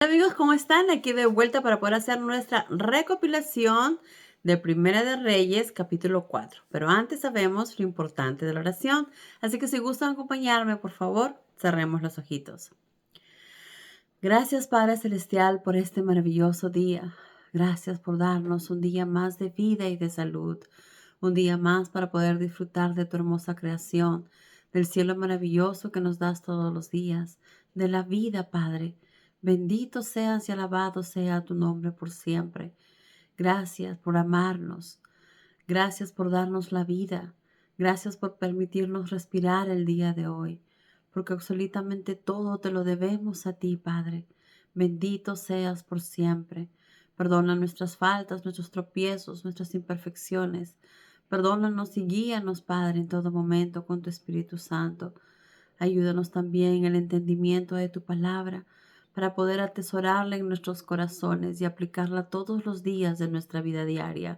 Hola amigos, ¿cómo están? Aquí de vuelta para poder hacer nuestra recopilación de Primera de Reyes, capítulo 4. Pero antes sabemos lo importante de la oración. Así que si gustan acompañarme, por favor, cerremos los ojitos. Gracias, Padre Celestial, por este maravilloso día. Gracias por darnos un día más de vida y de salud. Un día más para poder disfrutar de tu hermosa creación, del cielo maravilloso que nos das todos los días, de la vida, Padre. Bendito seas y alabado sea tu nombre por siempre. Gracias por amarnos. Gracias por darnos la vida. Gracias por permitirnos respirar el día de hoy, porque absolutamente todo te lo debemos a ti, Padre. Bendito seas por siempre. Perdona nuestras faltas, nuestros tropiezos, nuestras imperfecciones. Perdónanos y guíanos, Padre, en todo momento con tu Espíritu Santo. Ayúdanos también en el entendimiento de tu palabra para poder atesorarla en nuestros corazones y aplicarla todos los días de nuestra vida diaria.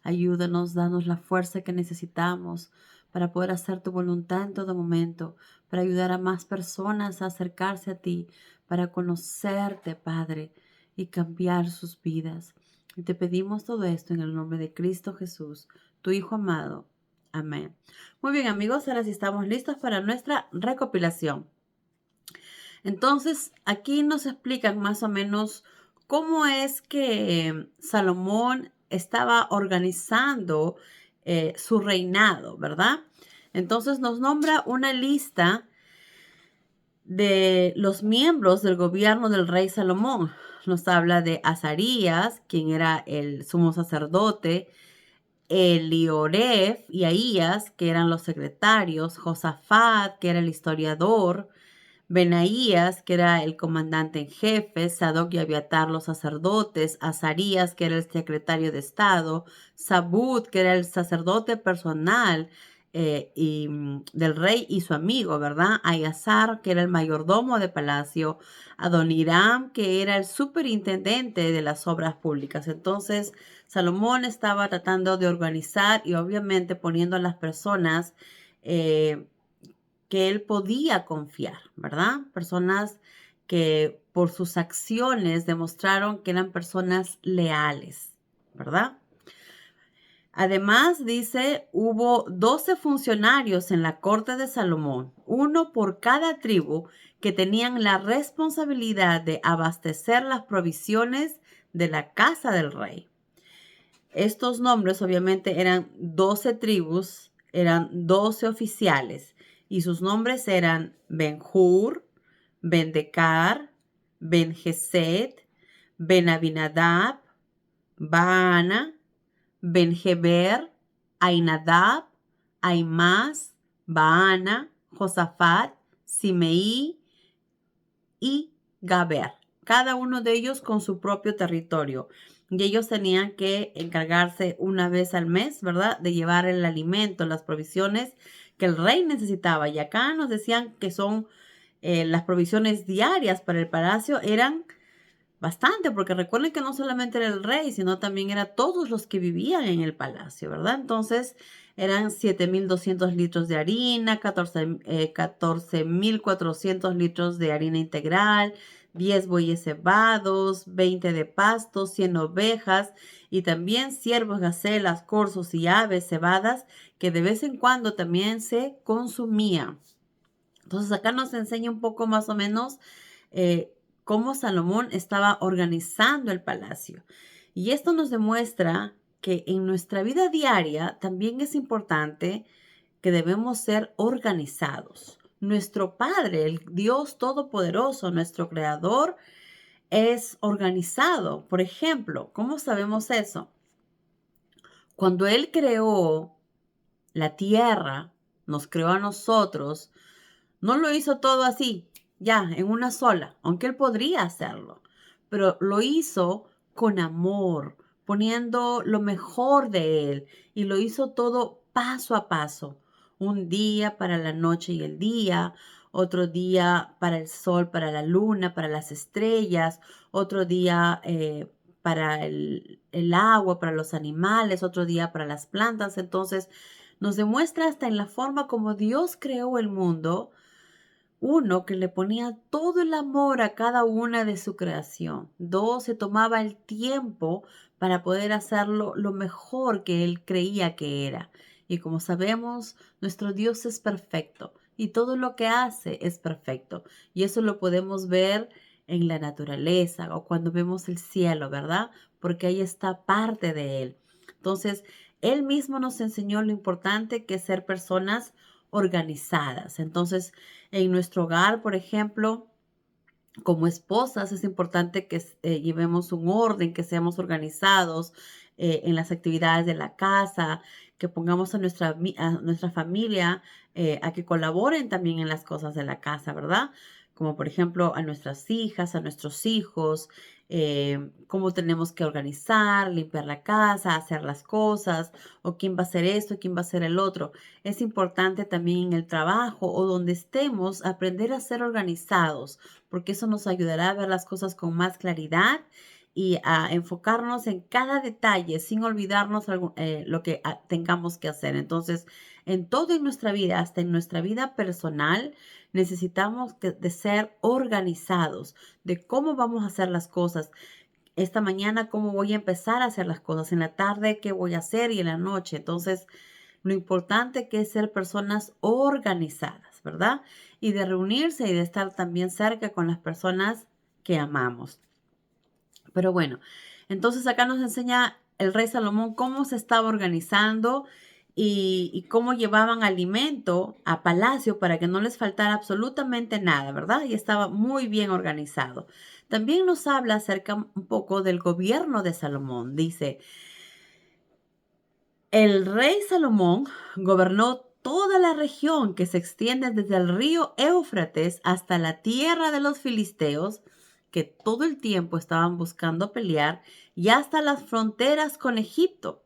Ayúdanos, danos la fuerza que necesitamos para poder hacer tu voluntad en todo momento, para ayudar a más personas a acercarse a ti, para conocerte, Padre, y cambiar sus vidas. Y te pedimos todo esto en el nombre de Cristo Jesús, tu Hijo amado. Amén. Muy bien, amigos, ahora sí estamos listos para nuestra recopilación. Entonces, aquí nos explican más o menos cómo es que Salomón estaba organizando su reinado, ¿verdad? Entonces nos nombra una lista de los miembros del gobierno del rey Salomón. Nos habla de Azarías, quien era el sumo sacerdote, Elioref y Ahías, que eran los secretarios, Josafat, que era el historiador, Benaías, que era el comandante en jefe, Sadoc y Abiatar, los sacerdotes, Azarías, que era el secretario de Estado, Zabud, que era el sacerdote personal del rey y su amigo, ¿verdad? Ayazar, que era el mayordomo de palacio, Adoniram, que era el superintendente de las obras públicas. Entonces, Salomón estaba tratando de organizar y obviamente poniendo a las personas que él podía confiar, ¿verdad? Personas que por sus acciones demostraron que eran personas leales, ¿verdad? Además, dice, hubo 12 funcionarios en la corte de Salomón, uno por cada tribu, que tenían la responsabilidad de abastecer las provisiones de la casa del rey. Estos nombres obviamente eran 12 tribus, eran 12 oficiales y sus nombres eran Ben-Hur, Ben-Decar, Ben-Gesed, Ben-Abinadab, Baana, Ben-Heber, Ainadab, Aimás, Baana, Josafat, Simeí y Gaber, cada uno de ellos con su propio territorio. Y ellos tenían que encargarse una vez al mes, ¿verdad?, de llevar el alimento, las provisiones que el rey necesitaba. Y acá nos decían que son las provisiones diarias para el palacio eran bastante, porque recuerden que no solamente era el rey, sino también era todos los que vivían en el palacio, ¿verdad? Entonces eran 7.200 litros de harina, 14.400 litros de harina integral, 10 bueyes cebados, 20 de pasto, 100 ovejas y también ciervos, gacelas, corzos y aves cebadas que de vez en cuando también se consumían. Entonces acá nos enseña un poco más o menos cómo Salomón estaba organizando el palacio. Y esto nos demuestra que en nuestra vida diaria también es importante que debemos ser organizados. Nuestro Padre, el Dios Todopoderoso, nuestro Creador, es organizado. Por ejemplo, ¿cómo sabemos eso? Cuando Él creó la tierra, nos creó a nosotros, no lo hizo todo así, ya, en una sola, aunque él podría hacerlo, pero lo hizo con amor, poniendo lo mejor de él y lo hizo todo paso a paso. Un día para la noche y el día, otro día para el sol, para la luna, para las estrellas, otro día para el agua, para los animales, otro día para las plantas. Entonces nos demuestra hasta en la forma como Dios creó el mundo Uno, que le ponía todo el amor a cada una de su creación. Dos, se tomaba el tiempo para poder hacerlo lo mejor que él creía que era. Y como sabemos, nuestro Dios es perfecto y todo lo que hace es perfecto. Y eso lo podemos ver en la naturaleza o cuando vemos el cielo, ¿verdad? Porque ahí está parte de él. Entonces, él mismo nos enseñó lo importante que es ser personas organizadas. Entonces, en nuestro hogar, por ejemplo, como esposas es importante que llevemos un orden, que seamos organizados en las actividades de la casa, que pongamos a nuestra familia a que colaboren también en las cosas de la casa, ¿verdad? Como por ejemplo a nuestras hijas, a nuestros hijos, cómo tenemos que organizar, limpiar la casa, hacer las cosas, o quién va a hacer esto, quién va a hacer el otro. Es importante también en el trabajo o donde estemos aprender a ser organizados porque eso nos ayudará a ver las cosas con más claridad y a enfocarnos en cada detalle sin olvidarnos lo que tengamos que hacer. Entonces, en todo en nuestra vida, hasta en nuestra vida personal, necesitamos de ser organizados, de cómo vamos a hacer las cosas. Esta mañana, cómo voy a empezar a hacer las cosas. En la tarde, qué voy a hacer y en la noche. Entonces, lo importante que es ser personas organizadas, ¿verdad? Y de reunirse y de estar también cerca con las personas que amamos. Pero bueno, entonces acá nos enseña el rey Salomón cómo se estaba organizando y cómo llevaban alimento a palacio para que no les faltara absolutamente nada, ¿verdad? Y estaba muy bien organizado. También nos habla acerca un poco del gobierno de Salomón. Dice, el rey Salomón gobernó toda la región que se extiende desde el río Éufrates hasta la tierra de los filisteos, que todo el tiempo estaban buscando pelear, y hasta las fronteras con Egipto.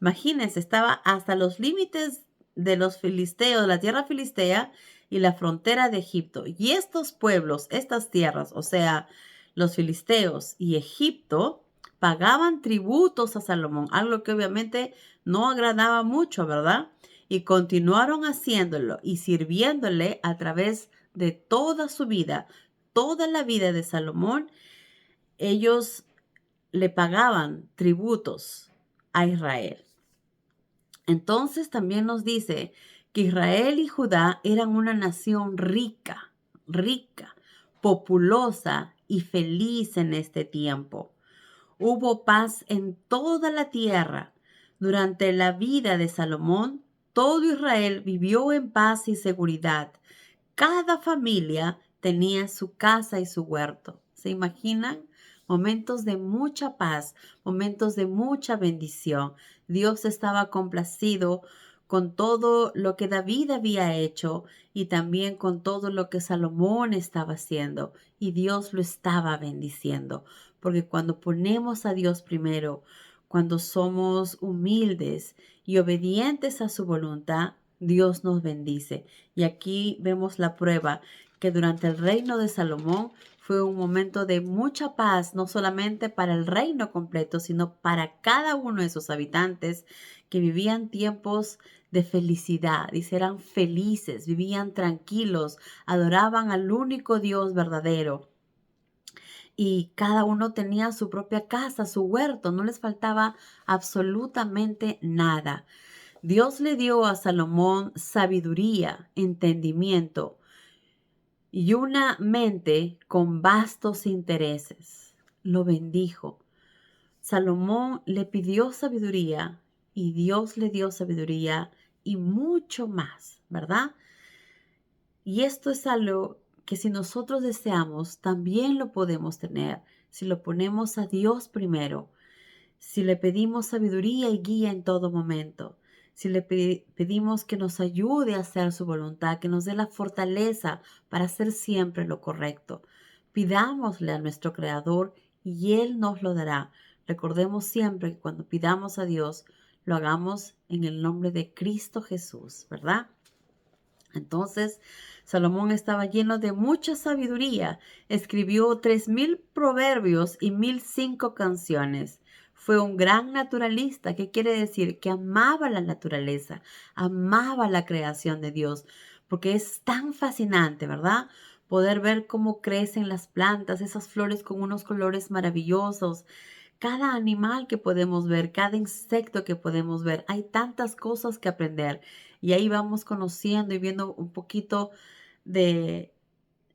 Imagínense, estaba hasta los límites de los filisteos, la tierra filistea y la frontera de Egipto. Y estos pueblos, estas tierras, o sea, los filisteos y Egipto, pagaban tributos a Salomón, algo que obviamente no agradaba mucho, ¿verdad? Y continuaron haciéndolo y sirviéndole a través de toda su vida, toda la vida de Salomón. Ellos le pagaban tributos a Israel. Entonces también nos dice que Israel y Judá eran una nación rica, rica, populosa y feliz en este tiempo. Hubo paz en toda la tierra. Durante la vida de Salomón, todo Israel vivió en paz y seguridad. Cada familia tenía su casa y su huerto. ¿Se imaginan? Momentos de mucha paz, momentos de mucha bendición. Dios estaba complacido con todo lo que David había hecho y también con todo lo que Salomón estaba haciendo. Y Dios lo estaba bendiciendo. Porque cuando ponemos a Dios primero, cuando somos humildes y obedientes a su voluntad, Dios nos bendice. Y aquí vemos la prueba que durante el reino de Salomón fue un momento de mucha paz, no solamente para el reino completo, sino para cada uno de sus habitantes que vivían tiempos de felicidad. Dice, eran felices, vivían tranquilos, adoraban al único Dios verdadero. Y cada uno tenía su propia casa, su huerto, no les faltaba absolutamente nada. Dios le dio a Salomón sabiduría, entendimiento y una mente con vastos intereses. Lo bendijo. Salomón le pidió sabiduría y Dios le dio sabiduría y mucho más, ¿verdad? Y esto es algo que si nosotros deseamos, también lo podemos tener si lo ponemos a Dios primero, si le pedimos sabiduría y guía en todo momento, si le pedimos que nos ayude a hacer su voluntad, que nos dé la fortaleza para hacer siempre lo correcto. Pidámosle a nuestro Creador y Él nos lo dará. Recordemos siempre que cuando pidamos a Dios, lo hagamos en el nombre de Cristo Jesús, ¿verdad? Entonces, Salomón estaba lleno de mucha sabiduría. Escribió 3000 proverbios y 1005 canciones. Fue un gran naturalista. ¿Qué quiere decir? Que amaba la naturaleza, amaba la creación de Dios. porque es tan fascinante, ¿verdad? Poder ver cómo crecen las plantas, esas flores con unos colores maravillosos, cada animal que podemos ver, cada insecto que podemos ver. Hay tantas cosas que aprender y ahí vamos conociendo y viendo un poquito de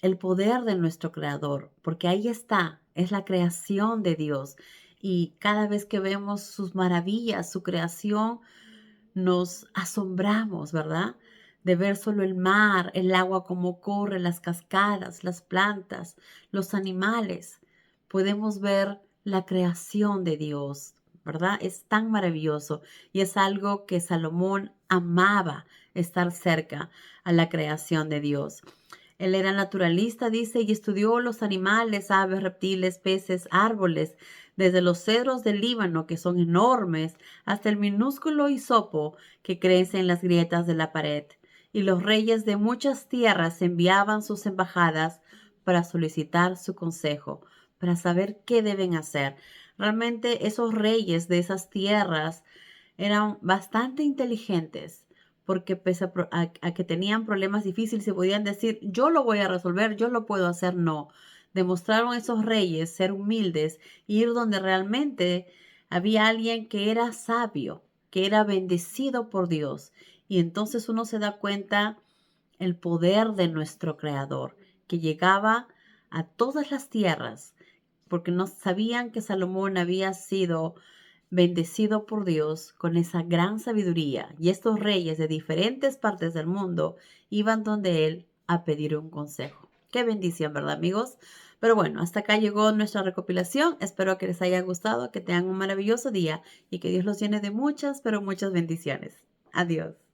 el poder de nuestro creador, porque ahí está, es la creación de Dios. Y cada vez que vemos sus maravillas, su creación, nos asombramos, ¿verdad? De ver solo el mar, el agua como corre, las cascadas, las plantas, los animales. Podemos ver la creación de Dios, ¿verdad? Es tan maravilloso y es algo que Salomón amaba, estar cerca a la creación de Dios. Él era naturalista, dice, y estudió los animales, aves, reptiles, peces, árboles, desde los cedros del Líbano, que son enormes, hasta el minúsculo hisopo que crece en las grietas de la pared. Y los reyes de muchas tierras enviaban sus embajadas para solicitar su consejo, para saber qué deben hacer. Realmente esos reyes de esas tierras eran bastante inteligentes porque pese a que tenían problemas difíciles y podían decir, yo lo voy a resolver, yo lo puedo hacer, no. Demostraron esos reyes ser humildes, ir donde realmente había alguien que era sabio, que era bendecido por Dios. Y entonces uno se da cuenta el poder de nuestro Creador, que llegaba a todas las tierras, porque no sabían que Salomón había sido bendecido por Dios con esa gran sabiduría, y estos reyes de diferentes partes del mundo iban donde él a pedir un consejo. Qué bendición, ¿verdad, amigos? Pero bueno, hasta acá llegó nuestra recopilación. Espero que les haya gustado, que tengan un maravilloso día y que Dios los llene de muchas, pero muchas bendiciones. Adiós.